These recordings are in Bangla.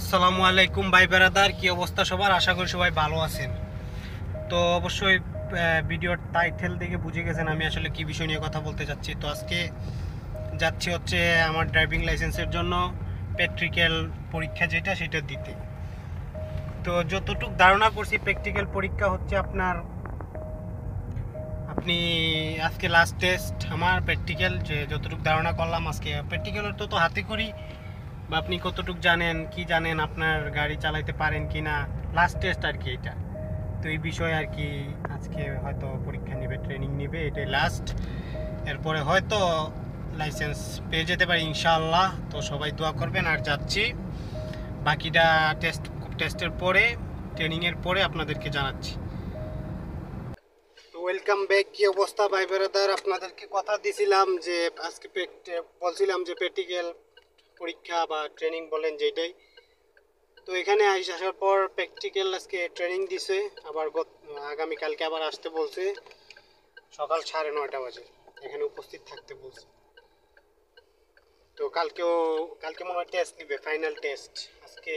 আসসালামু আলাইকুম ভাই বেরাদার, কি অবস্থা সবার? আশা করি সবাই ভালো আছেন। তো অবশ্যই ভিডিওর টাইটেল দেখে বুঝে গেছেন আমি আসলে কি বিষয় নিয়ে কথা বলতে যাচ্ছি। তো আজকে যাচ্ছি হচ্ছে আমার ড্রাইভিং লাইসেন্সের জন্য প্র্যাকটিক্যাল পরীক্ষা যেটা সেটা দিতে। তো যতটুকু ধারণা করছি প্র্যাকটিক্যাল পরীক্ষা হচ্ছে আপনার আপনি আজকে লাস্ট টেস্ট আমার প্র্যাকটিক্যাল, যে যতটুকু ধারণা করলাম আজকে প্র্যাকটিক্যালের তো হাতে করি বা আপনি কতটুকু জানেন কি জানেন, আপনার গাড়ি চালাইতে পারেন কি না, লাস্ট টেস্ট আর কি এটা। তো এই বিষয়ে আর কি আজকে হয়তো পরীক্ষা নেবে, ট্রেনিং নেবে, এটাই লাস্ট। এরপরে হয়তো লাইসেন্স পেয়ে যেতে পারি ইনশাআল্লাহ। তো সবাই দোয়া করবেন। আর যাচ্ছি, বাকিটা টেস্টের পরে, ট্রেনিংয়ের পরে আপনাদেরকে জানাচ্ছি। Welcome back. কি অবস্থা ভাই ব্রাদার? আপনাদেরকে কথা দিছিলাম যে আজকে বলছিলাম যে প্র্যাকটিক্যাল পরীক্ষা বা ট্রেনিং বলেন যেটাই। তো এখানে আসার পর প্র্যাকটিক্যাল আজকে ট্রেনিং দিছে, আবার আগামীকালকে আবার আসতে বলছে সকাল 9:30 বাজে এখানে উপস্থিত থাকতে বলছে। তো কালকে মনে হয় টেস্ট নিবে, ফাইনাল টেস্ট। আজকে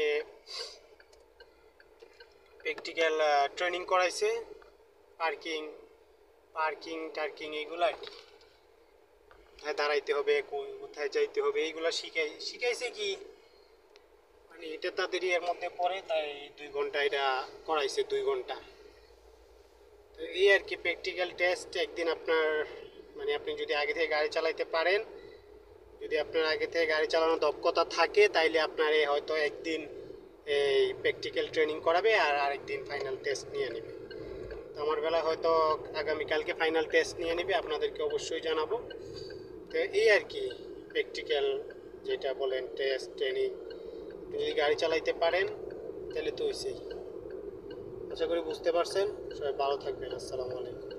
প্র্যাকটিক্যাল ট্রেনিং করাইছে, পার্কিং পার্কিং টার্কিং এইগুলো আর কি, কোথায় দাঁড়াইতে হবে, কোথায় যাইতে হবে, এইগুলো শিখাইছে কি মানে এটা তাদেরই এর মধ্যে পড়ে, তাই 2 ঘন্টা এটা করাইছে, 2 ঘন্টা। তো এই আর কি প্র্যাকটিক্যাল টেস্ট। একদিন আপনার মানে আপনি যদি আগে থেকে গাড়ি চালাইতে পারেন, যদি আপনার আগে থেকে গাড়ি চালানোর দক্ষতা থাকে, তাইলে আপনার হয়তো একদিন এই প্র্যাকটিক্যাল ট্রেনিং করাবে আর আরেকদিন ফাইনাল টেস্ট নিয়ে নেবে। তো আমার বেলা হয়তো আগামীকালকে ফাইনাল টেস্ট নিয়ে নেবে, আপনাদেরকে অবশ্যই জানাবো। তো এই আর কি প্র্যাকটিক্যাল যেটা বলেন টেস্ট ট্রেনিং, যদি গাড়ি চালাইতে পারেন তাহলে তো হইছেই। আশা করি বুঝতে পারছেন। সবাই ভালো থাকবেন। আসসালামু আলাইকুম।